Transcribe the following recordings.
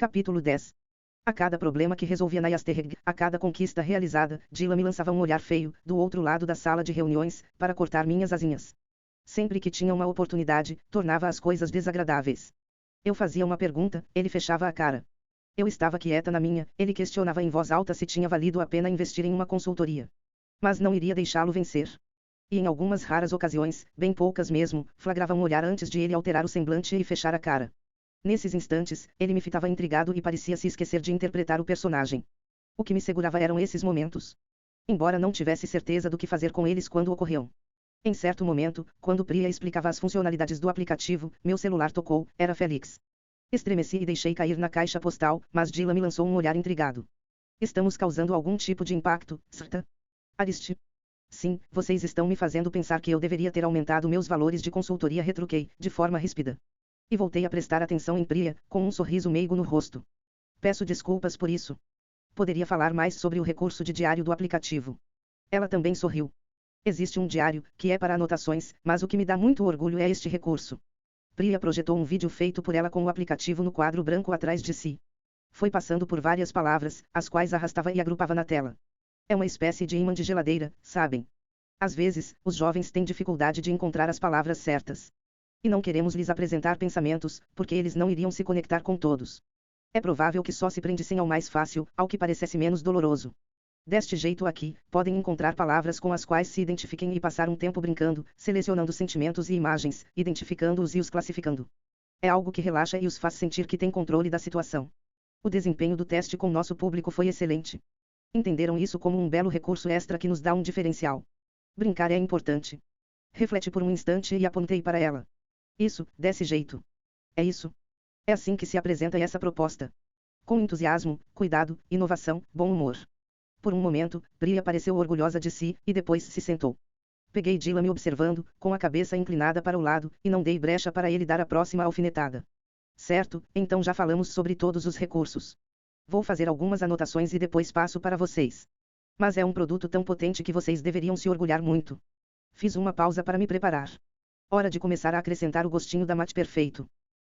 Capítulo 10. A cada problema que resolvia na Yasterreg, a cada conquista realizada, Dylan me lançava um olhar feio, do outro lado da sala de reuniões, para cortar minhas asinhas. Sempre que tinha uma oportunidade, tornava as coisas desagradáveis. Eu fazia uma pergunta, ele fechava a cara. Eu estava quieta na minha, ele questionava em voz alta se tinha valido a pena investir em uma consultoria. Mas não iria deixá-lo vencer. E em algumas raras ocasiões, bem poucas mesmo, flagrava um olhar antes de ele alterar o semblante e fechar a cara. Nesses instantes, ele me fitava intrigado e parecia se esquecer de interpretar o personagem. O que me segurava eram esses momentos. Embora não tivesse certeza do que fazer com eles quando ocorriam. Em certo momento, quando Priya explicava as funcionalidades do aplicativo, meu celular tocou, era Félix. Estremeci e deixei cair na caixa postal, mas Dylan me lançou um olhar intrigado. Estamos causando algum tipo de impacto, certa? Ariste. Sim, vocês estão me fazendo pensar que eu deveria ter aumentado meus valores de consultoria, retruquei, de forma ríspida. E voltei a prestar atenção em Priya, com um sorriso meigo no rosto. Peço desculpas por isso. Poderia falar mais sobre o recurso de diário do aplicativo. Ela também sorriu. Existe um diário, que é para anotações, mas o que me dá muito orgulho é este recurso. Priya projetou um vídeo feito por ela com o aplicativo no quadro branco atrás de si. Foi passando por várias palavras, as quais arrastava e agrupava na tela. É uma espécie de ímã de geladeira, sabem? Às vezes, os jovens têm dificuldade de encontrar as palavras certas. E não queremos lhes apresentar pensamentos, porque eles não iriam se conectar com todos. É provável que só se prendessem ao mais fácil, ao que parecesse menos doloroso. Deste jeito aqui, podem encontrar palavras com as quais se identifiquem e passar um tempo brincando, selecionando sentimentos e imagens, identificando-os e os classificando. É algo que relaxa e os faz sentir que têm controle da situação. O desempenho do teste com nosso público foi excelente. Entenderam isso como um belo recurso extra que nos dá um diferencial. Brincar é importante. Reflete por um instante e apontei para ela. Isso, desse jeito. É isso. É assim que se apresenta essa proposta. Com entusiasmo, cuidado, inovação, bom humor. Por um momento, Priya pareceu orgulhosa de si, e depois se sentou. Peguei Dylan me observando, com a cabeça inclinada para o lado, e não dei brecha para ele dar a próxima alfinetada. Certo, então já falamos sobre todos os recursos. Vou fazer algumas anotações e depois passo para vocês. Mas é um produto tão potente que vocês deveriam se orgulhar muito. Fiz uma pausa para me preparar. Hora de começar a acrescentar o gostinho da mate perfeito.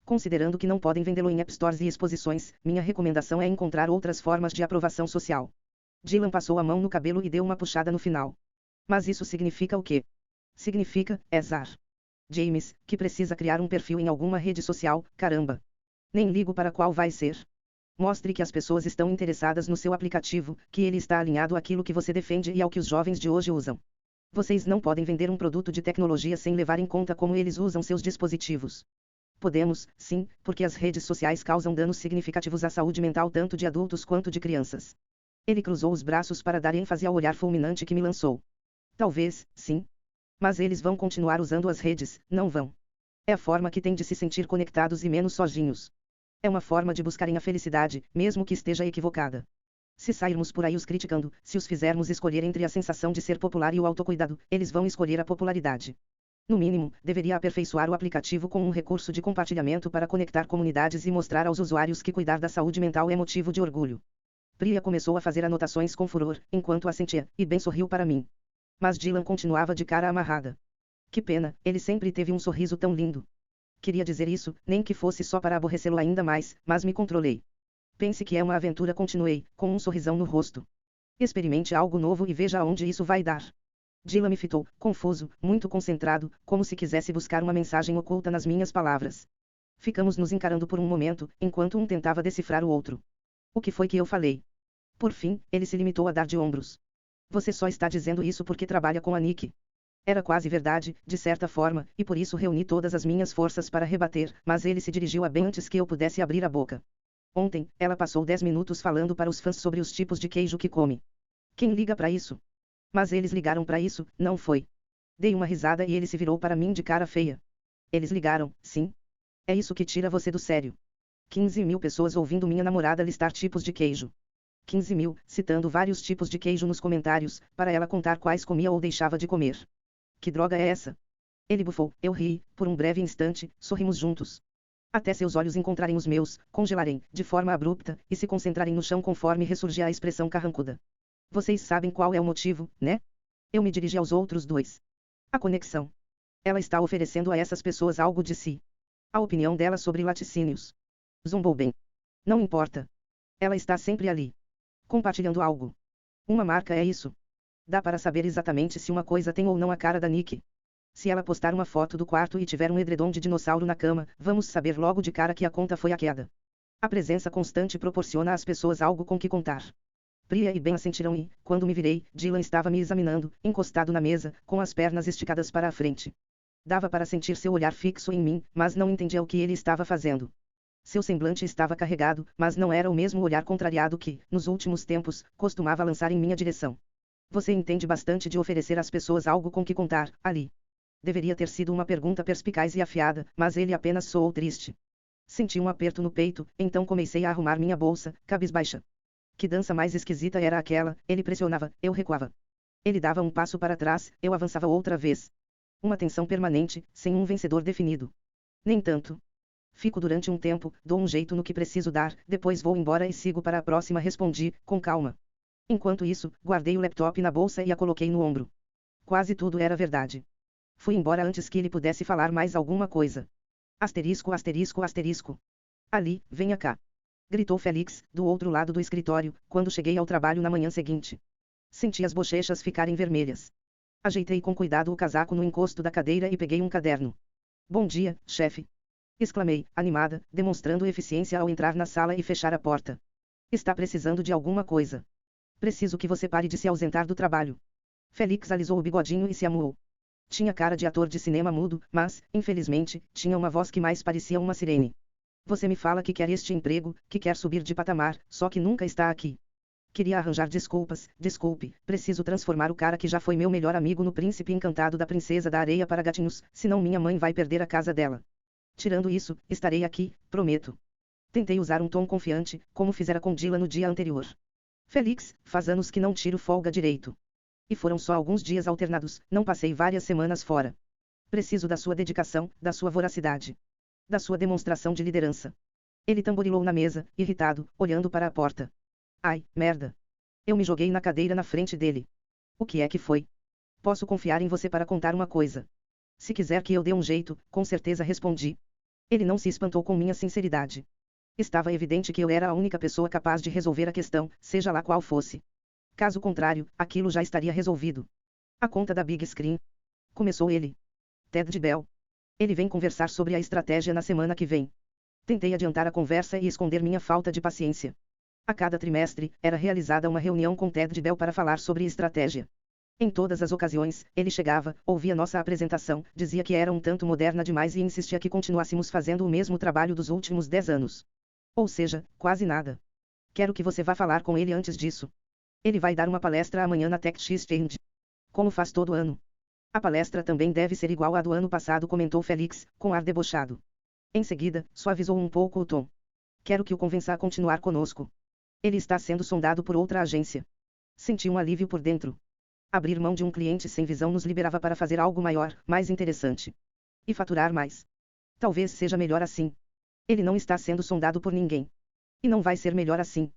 Considerando que não podem vendê-lo em App Stores e exposições, minha recomendação é encontrar outras formas de aprovação social. Dylan passou a mão no cabelo e deu uma puxada no final. Mas isso significa o quê? Significa, Zar. James, que precisa criar um perfil em alguma rede social, caramba. Nem ligo para qual vai ser. Mostre que as pessoas estão interessadas no seu aplicativo, que ele está alinhado àquilo que você defende e ao que os jovens de hoje usam. Vocês não podem vender um produto de tecnologia sem levar em conta como eles usam seus dispositivos. Podemos, sim, porque as redes sociais causam danos significativos à saúde mental tanto de adultos quanto de crianças. Ele cruzou os braços para dar ênfase ao olhar fulminante que me lançou. Talvez, sim. Mas eles vão continuar usando as redes, não vão. É a forma que têm de se sentir conectados e menos sozinhos. É uma forma de buscarem a felicidade, mesmo que esteja equivocada. Se sairmos por aí os criticando, se os fizermos escolher entre a sensação de ser popular e o autocuidado, eles vão escolher a popularidade. No mínimo, deveria aperfeiçoar o aplicativo com um recurso de compartilhamento para conectar comunidades e mostrar aos usuários que cuidar da saúde mental é motivo de orgulho. Priya começou a fazer anotações com furor, enquanto assentia, e bem sorriu para mim. Mas Dylan continuava de cara amarrada. Que pena, ele sempre teve um sorriso tão lindo. Queria dizer isso, nem que fosse só para aborrecê-lo ainda mais, mas me controlei. Pense que é uma aventura, continuei, com um sorrisão no rosto. Experimente algo novo e veja aonde isso vai dar. Dylan me fitou, confuso, muito concentrado, como se quisesse buscar uma mensagem oculta nas minhas palavras. Ficamos nos encarando por um momento, enquanto um tentava decifrar o outro. O que foi que eu falei? Por fim, ele se limitou a dar de ombros. Você só está dizendo isso porque trabalha com a Nick. Era quase verdade, de certa forma, e por isso reuni todas as minhas forças para rebater, mas ele se dirigiu a bem antes que eu pudesse abrir a boca. Ontem, ela passou 10 minutos falando para os fãs sobre os tipos de queijo que come. Quem liga para isso? Mas eles ligaram para isso, não foi? Dei uma risada e ele se virou para mim de cara feia. Eles ligaram, sim. É isso que tira você do sério. 15.000 pessoas ouvindo minha namorada listar tipos de queijo. 15.000, citando vários tipos de queijo nos comentários, para ela contar quais comia ou deixava de comer. Que droga é essa? Ele bufou, eu ri, por um breve instante, sorrimos juntos. Até seus olhos encontrarem os meus, congelarem, de forma abrupta, e se concentrarem no chão conforme ressurgia a expressão carrancuda. Vocês sabem qual é o motivo, né? Eu me dirigi aos outros dois. A conexão. Ela está oferecendo a essas pessoas algo de si. A opinião dela sobre laticínios. Zombou bem. Não importa. Ela está sempre ali. Compartilhando algo. Uma marca é isso. Dá para saber exatamente se uma coisa tem ou não a cara da Nick. Se ela postar uma foto do quarto e tiver um edredom de dinossauro na cama, vamos saber logo de cara que a conta foi hackeada. A presença constante proporciona às pessoas algo com que contar. Priya e Ben assentiram e, quando me virei, Dylan estava me examinando, encostado na mesa, com as pernas esticadas para a frente. Dava para sentir seu olhar fixo em mim, mas não entendia o que ele estava fazendo. Seu semblante estava carregado, mas não era o mesmo olhar contrariado que, nos últimos tempos, costumava lançar em minha direção. Você entende bastante de oferecer às pessoas algo com que contar, Ali. Deveria ter sido uma pergunta perspicaz e afiada, mas ele apenas soou triste. Senti um aperto no peito, então comecei a arrumar minha bolsa, cabisbaixa. Que dança mais esquisita era aquela? Ele pressionava, eu recuava. Ele dava um passo para trás, eu avançava outra vez. Uma tensão permanente, sem um vencedor definido. Nem tanto. Fico durante um tempo, dou um jeito no que preciso dar, depois vou embora e sigo para a próxima, respondi, com calma. Enquanto isso, guardei o laptop na bolsa e a coloquei no ombro. Quase tudo era verdade. Fui embora antes que ele pudesse falar mais alguma coisa. Asterisco, asterisco, asterisco. Ali, venha cá. Gritou Félix, do outro lado do escritório, quando cheguei ao trabalho na manhã seguinte. Senti as bochechas ficarem vermelhas. Ajeitei com cuidado o casaco no encosto da cadeira e peguei um caderno. Bom dia, chefe. Exclamei, animada, demonstrando eficiência ao entrar na sala e fechar a porta. Está precisando de alguma coisa. Preciso que você pare de se ausentar do trabalho. Félix alisou o bigodinho e se amuou. Tinha cara de ator de cinema mudo, mas, infelizmente, tinha uma voz que mais parecia uma sirene. Você me fala que quer este emprego, que quer subir de patamar, só que nunca está aqui. Queria arranjar desculpas, desculpe, preciso transformar o cara que já foi meu melhor amigo no príncipe encantado da princesa da areia para gatinhos, senão minha mãe vai perder a casa dela. Tirando isso, estarei aqui, prometo. Tentei usar um tom confiante, como fizera com Dylan no dia anterior. Félix, faz anos que não tiro folga direito. E foram só alguns dias alternados, não passei várias semanas fora. Preciso da sua dedicação, da sua voracidade. Da sua demonstração de liderança. Ele tamborilou na mesa, irritado, olhando para a porta. Ai, merda. Eu me joguei na cadeira na frente dele. O que é que foi? Posso confiar em você para contar uma coisa. Se quiser que eu dê um jeito, com certeza respondi. Ele não se espantou com minha sinceridade. Estava evidente que eu era a única pessoa capaz de resolver a questão, seja lá qual fosse. Caso contrário, aquilo já estaria resolvido. A conta da Big Screen. Começou ele. Ted Bell. Ele vem conversar sobre a estratégia na semana que vem. Tentei adiantar a conversa e esconder minha falta de paciência. A cada trimestre, era realizada uma reunião com Ted Bell para falar sobre estratégia. Em todas as ocasiões, ele chegava, ouvia nossa apresentação, dizia que era um tanto moderna demais e insistia que continuássemos fazendo o mesmo trabalho dos últimos 10 anos. Ou seja, quase nada. Quero que você vá falar com ele antes disso. Ele vai dar uma palestra amanhã na Tech Exchange. Como faz todo ano. A palestra também deve ser igual à do ano passado, comentou Félix, com ar debochado. Em seguida, suavizou um pouco o tom. Quero que o convença a continuar conosco. Ele está sendo sondado por outra agência. Senti um alívio por dentro. Abrir mão de um cliente sem visão nos liberava para fazer algo maior, mais interessante. E faturar mais. Talvez seja melhor assim. Ele não está sendo sondado por ninguém. E não vai ser melhor assim.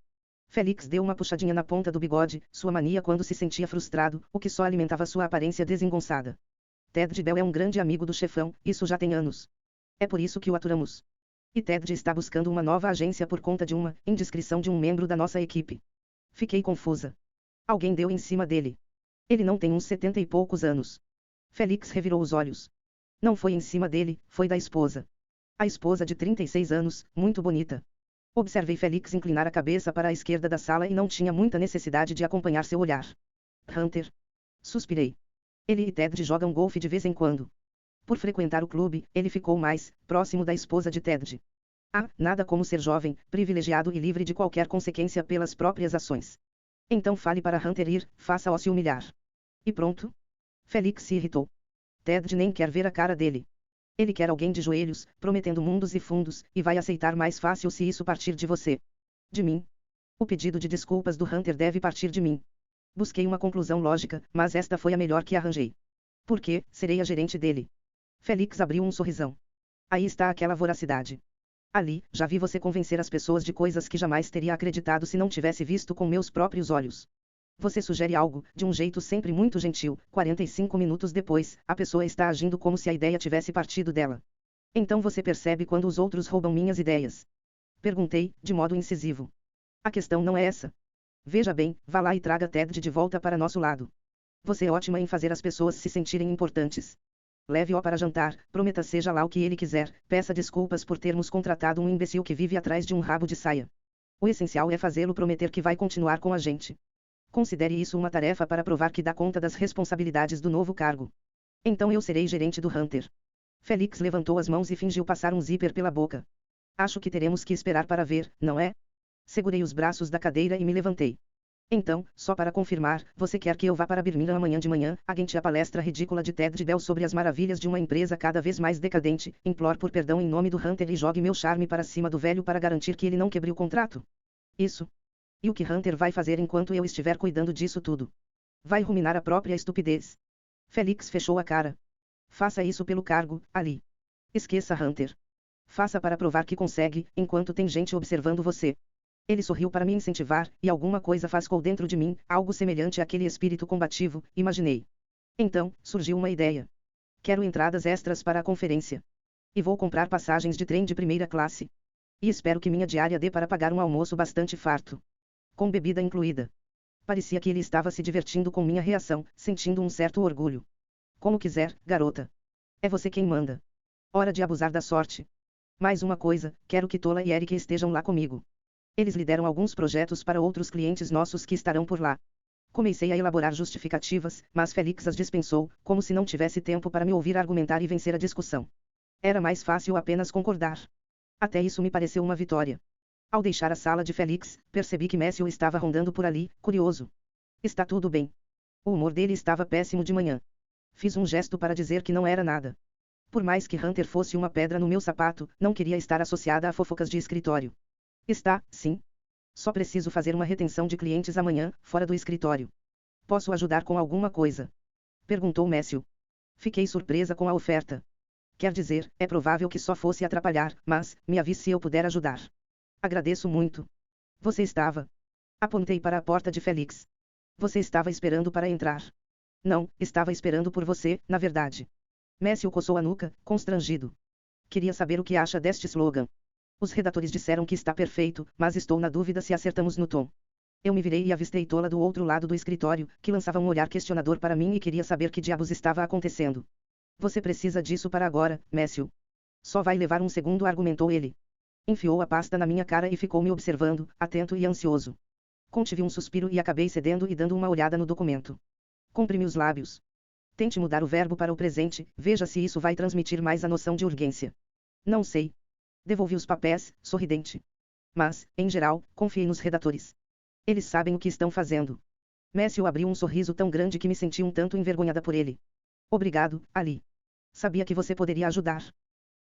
Félix deu uma puxadinha na ponta do bigode, sua mania quando se sentia frustrado, o que só alimentava sua aparência desengonçada. Ted Bell é um grande amigo do chefão, isso já tem anos. É por isso que o aturamos. E Ted está buscando uma nova agência por conta de uma indiscrição de um membro da nossa equipe. Fiquei confusa. Alguém deu em cima dele. Ele não tem uns 70 e poucos anos. Félix revirou os olhos. Não foi em cima dele, foi da esposa. A esposa de 36 anos, muito bonita. Observei Félix inclinar a cabeça para a esquerda da sala e não tinha muita necessidade de acompanhar seu olhar. Hunter. Suspirei. Ele e Ted jogam golfe de vez em quando. Por frequentar o clube, ele ficou mais próximo da esposa de Ted. Ah, nada como ser jovem, privilegiado e livre de qualquer consequência pelas próprias ações. Então fale para Hunter ir, faça-o se humilhar. E pronto? Félix se irritou. Ted nem quer ver a cara dele. Ele quer alguém de joelhos, prometendo mundos e fundos, e vai aceitar mais fácil se isso partir de você. De mim. O pedido de desculpas do Hunter deve partir de mim. Busquei uma conclusão lógica, mas esta foi a melhor que arranjei. Porque, serei a gerente dele. Félix abriu um sorrisão. Aí está aquela voracidade. Ali, já vi você convencer as pessoas de coisas que jamais teria acreditado se não tivesse visto com meus próprios olhos. Você sugere algo, de um jeito sempre muito gentil, 45 minutos depois, a pessoa está agindo como se a ideia tivesse partido dela. Então você percebe quando os outros roubam minhas ideias. Perguntei, de modo incisivo. A questão não é essa. Veja bem, vá lá e traga Ted de volta para nosso lado. Você é ótima em fazer as pessoas se sentirem importantes. Leve-o para jantar, prometa seja lá o que ele quiser, peça desculpas por termos contratado um imbecil que vive atrás de um rabo de saia. O essencial é fazê-lo prometer que vai continuar com a gente. Considere isso uma tarefa para provar que dá conta das responsabilidades do novo cargo. Então eu serei gerente do Hunter. Félix levantou as mãos e fingiu passar um zíper pela boca. Acho que teremos que esperar para ver, não é? Segurei os braços da cadeira e me levantei. Então, só para confirmar, você quer que eu vá para Birmingham amanhã de manhã, aguente a palestra ridícula de Ted Bell sobre as maravilhas de uma empresa cada vez mais decadente, implore por perdão em nome do Hunter e jogue meu charme para cima do velho para garantir que ele não quebre o contrato? Isso. E o que Hunter vai fazer enquanto eu estiver cuidando disso tudo? Vai ruminar a própria estupidez. Félix fechou a cara. Faça isso pelo cargo, Ali. Esqueça Hunter. Faça para provar que consegue, enquanto tem gente observando você. Ele sorriu para me incentivar, e alguma coisa fascou dentro de mim, algo semelhante àquele espírito combativo, imaginei. Então, surgiu uma ideia. Quero entradas extras para a conferência. E vou comprar passagens de trem de primeira classe. E espero que minha diária dê para pagar um almoço bastante farto. Com bebida incluída. Parecia que ele estava se divertindo com minha reação, sentindo um certo orgulho. Como quiser, garota. É você quem manda. Hora de abusar da sorte. Mais uma coisa, quero que Tola e Eric estejam lá comigo. Eles lideram alguns projetos para outros clientes nossos que estarão por lá. Comecei a elaborar justificativas, mas Félix as dispensou, como se não tivesse tempo para me ouvir argumentar e vencer a discussão. Era mais fácil apenas concordar. Até isso me pareceu uma vitória. Ao deixar a sala de Félix, percebi que Matthew estava rondando por ali, curioso. Está tudo bem. O humor dele estava péssimo de manhã. Fiz um gesto para dizer que não era nada. Por mais que Hunter fosse uma pedra no meu sapato, não queria estar associada a fofocas de escritório. Está, sim. Só preciso fazer uma retenção de clientes amanhã, fora do escritório. Posso ajudar com alguma coisa? Perguntou Matthew. Fiquei surpresa com a oferta. Quer dizer, é provável que só fosse atrapalhar, mas, me avise se eu puder ajudar. Agradeço muito. Você estava. Apontei para a porta de Félix. Você estava esperando para entrar. Não, estava esperando por você, na verdade. Matthew coçou a nuca, constrangido. Queria saber o que acha deste slogan. Os redatores disseram que está perfeito, mas estou na dúvida se acertamos no tom. Eu me virei e avistei Tola do outro lado do escritório, que lançava um olhar questionador para mim e queria saber que diabos estava acontecendo. Você precisa disso para agora, Matthew. Só vai levar um segundo, argumentou ele. Enfiou a pasta na minha cara e ficou me observando, atento e ansioso. Contive um suspiro e acabei cedendo e dando uma olhada no documento. Comprimi os lábios. Tente mudar o verbo para o presente, veja se isso vai transmitir mais a noção de urgência. Não sei. Devolvi os papéis, sorridente. Mas, em geral, confiei nos redatores. Eles sabem o que estão fazendo. Matthew abriu um sorriso tão grande que me senti um tanto envergonhada por ele. Obrigado, Ali. Sabia que você poderia ajudar.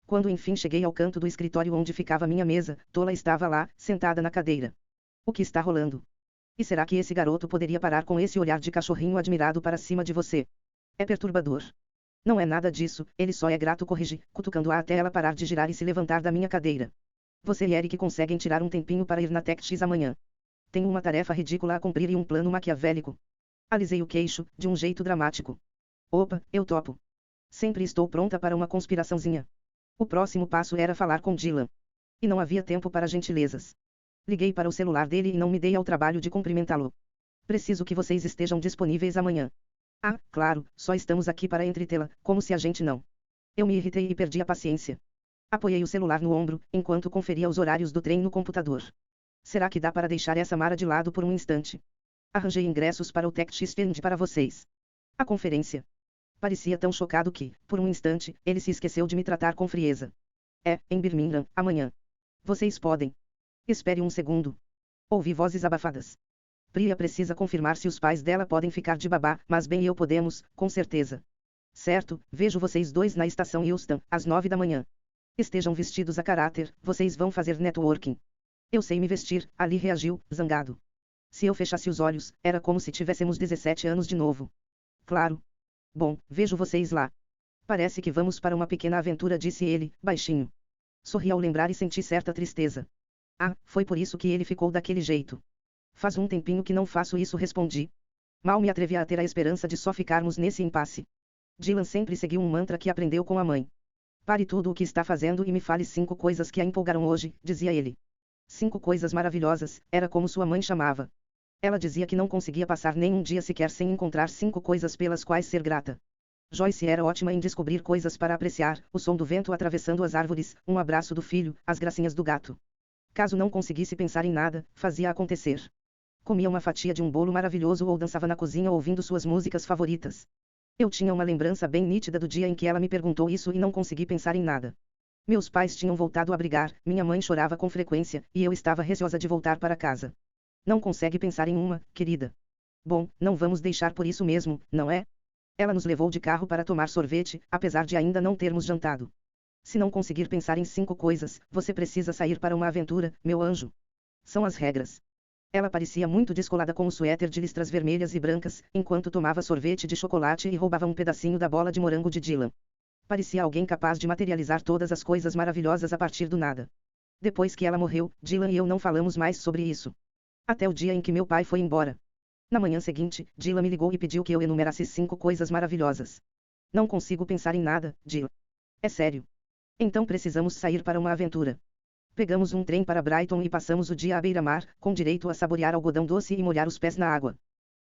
Quando enfim cheguei ao canto do escritório onde ficava minha mesa, Tola estava lá, sentada na cadeira. O que está rolando? E será que esse garoto poderia parar com esse olhar de cachorrinho admirado para cima de você? É perturbador. Não é nada disso, ele só é grato, corrigi, cutucando-a até ela parar de girar e se levantar da minha cadeira. Você e Eric conseguem tirar um tempinho para ir na TechX amanhã. Tenho uma tarefa ridícula a cumprir e um plano maquiavélico. Alisei o queixo, de um jeito dramático. Opa, eu topo. Sempre estou pronta para uma conspiraçãozinha. O próximo passo era falar com Dylan. E não havia tempo para gentilezas. Liguei para o celular dele e não me dei ao trabalho de cumprimentá-lo. Preciso que vocês estejam disponíveis amanhã. Ah, claro, só estamos aqui para entretê-la, como se a gente não. Eu me irritei e perdi a paciência. Apoiei o celular no ombro, enquanto conferia os horários do trem no computador. Será que dá para deixar essa mara de lado por um instante? Arranjei ingressos para o TechX Fund para vocês. A conferência. Parecia tão chocado que, por um instante, ele se esqueceu de me tratar com frieza. É, em Birmingham, amanhã. Vocês podem. Espere um segundo. Ouvi vozes abafadas. Priya precisa confirmar se os pais dela podem ficar de babá, mas bem eu podemos, com certeza. Certo, vejo vocês dois na estação Euston, às 9 da manhã. Estejam vestidos a caráter, vocês vão fazer networking. Eu sei me vestir, Ali reagiu, zangado. Se eu fechasse os olhos, era como se tivéssemos 17 anos de novo. Claro. Bom, vejo vocês lá. Parece que vamos para uma pequena aventura, disse ele, baixinho. Sorri ao lembrar e senti certa tristeza. Ah, foi por isso que ele ficou daquele jeito. Faz um tempinho que não faço isso, respondi. Mal me atrevi a ter a esperança de só ficarmos nesse impasse. Dylan sempre seguiu um mantra que aprendeu com a mãe. Pare tudo o que está fazendo e me fale 5 coisas que a empolgaram hoje, dizia ele. 5 coisas maravilhosas, era como sua mãe chamava. Ela dizia que não conseguia passar nem um dia sequer sem encontrar 5 coisas pelas quais ser grata. Joyce era ótima em descobrir coisas para apreciar, o som do vento atravessando as árvores, um abraço do filho, as gracinhas do gato. Caso não conseguisse pensar em nada, fazia acontecer. Comia uma fatia de um bolo maravilhoso ou dançava na cozinha ouvindo suas músicas favoritas. Eu tinha uma lembrança bem nítida do dia em que ela me perguntou isso e não consegui pensar em nada. Meus pais tinham voltado a brigar, minha mãe chorava com frequência, e eu estava receosa de voltar para casa. Não consegue pensar em uma, querida? Bom, não vamos deixar por isso mesmo, não é? Ela nos levou de carro para tomar sorvete, apesar de ainda não termos jantado. Se não conseguir pensar em 5 coisas, você precisa sair para uma aventura, meu anjo. São as regras. Ela parecia muito descolada com o suéter de listras vermelhas e brancas, enquanto tomava sorvete de chocolate e roubava um pedacinho da bola de morango de Dylan. Parecia alguém capaz de materializar todas as coisas maravilhosas a partir do nada. Depois que ela morreu, Dylan e eu não falamos mais sobre isso. Até o dia em que meu pai foi embora. Na manhã seguinte, Dylan me ligou e pediu que eu enumerasse 5 coisas maravilhosas. Não consigo pensar em nada, Dylan. É sério. Então precisamos sair para uma aventura. Pegamos um trem para Brighton e passamos o dia à beira-mar, com direito a saborear algodão doce e molhar os pés na água.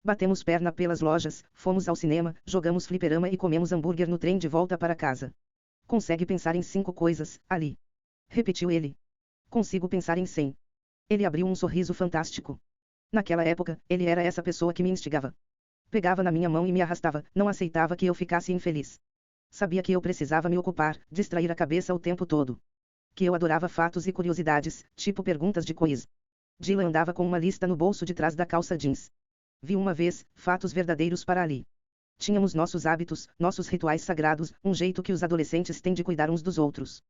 Batemos perna pelas lojas, fomos ao cinema, jogamos fliperama e comemos hambúrguer no trem de volta para casa. Consegue pensar em 5 coisas, Ali? Repetiu ele. Consigo pensar em 100. Ele abriu um sorriso fantástico. Naquela época, ele era essa pessoa que me instigava. Pegava na minha mão e me arrastava, não aceitava que eu ficasse infeliz. Sabia que eu precisava me ocupar, distrair a cabeça o tempo todo. Que eu adorava fatos e curiosidades, tipo perguntas de quiz. Dylan andava com uma lista no bolso de trás da calça jeans. Vi uma vez, fatos verdadeiros para Ali. Tínhamos nossos hábitos, nossos rituais sagrados, um jeito que os adolescentes têm de cuidar uns dos outros.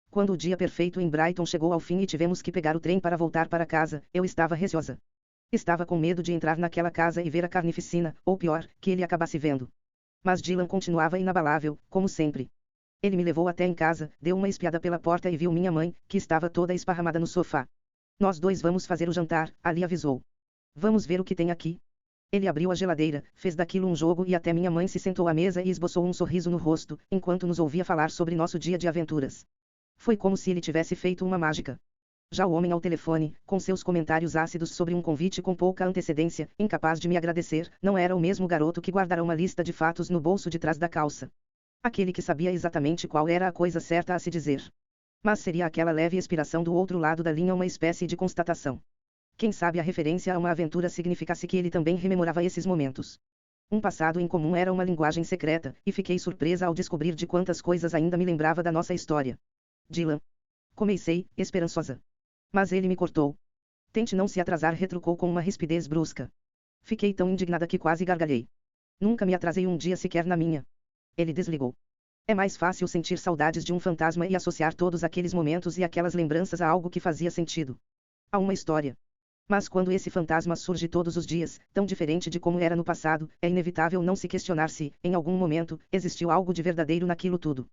Quando o dia perfeito em Brighton chegou ao fim e tivemos que pegar o trem para voltar para casa, eu estava receosa. Estava com medo de entrar naquela casa e ver a carnificina, ou pior, que ele acabasse vendo. Mas Dylan continuava inabalável, como sempre. Ele me levou até em casa, deu uma espiada pela porta e viu minha mãe, que estava toda esparramada no sofá. Nós dois vamos fazer o jantar, Ali avisou. Vamos ver o que tem aqui. Ele abriu a geladeira, fez daquilo um jogo e até minha mãe se sentou à mesa e esboçou um sorriso no rosto, enquanto nos ouvia falar sobre nosso dia de aventuras. Foi como se ele tivesse feito uma mágica. Já o homem ao telefone, com seus comentários ácidos sobre um convite com pouca antecedência, incapaz de me agradecer, não era o mesmo garoto que guardara uma lista de fatos no bolso de trás da calça. Aquele que sabia exatamente qual era a coisa certa a se dizer. Mas seria aquela leve expiração do outro lado da linha uma espécie de constatação. Quem sabe a referência a uma aventura significasse que ele também rememorava esses momentos. Um passado em comum era uma linguagem secreta, e fiquei surpresa ao descobrir de quantas coisas ainda me lembrava da nossa história. Dylan. Comecei, esperançosa. Mas ele me cortou. Tente não se atrasar, retrucou com uma rispidez brusca. Fiquei tão indignada que quase gargalhei. Nunca me atrasei um dia sequer na minha. Ele desligou. É mais fácil sentir saudades de um fantasma e associar todos aqueles momentos e aquelas lembranças a algo que fazia sentido. A uma história. Mas quando esse fantasma surge todos os dias, tão diferente de como era no passado, é inevitável não se questionar se, em algum momento, existiu algo de verdadeiro naquilo tudo.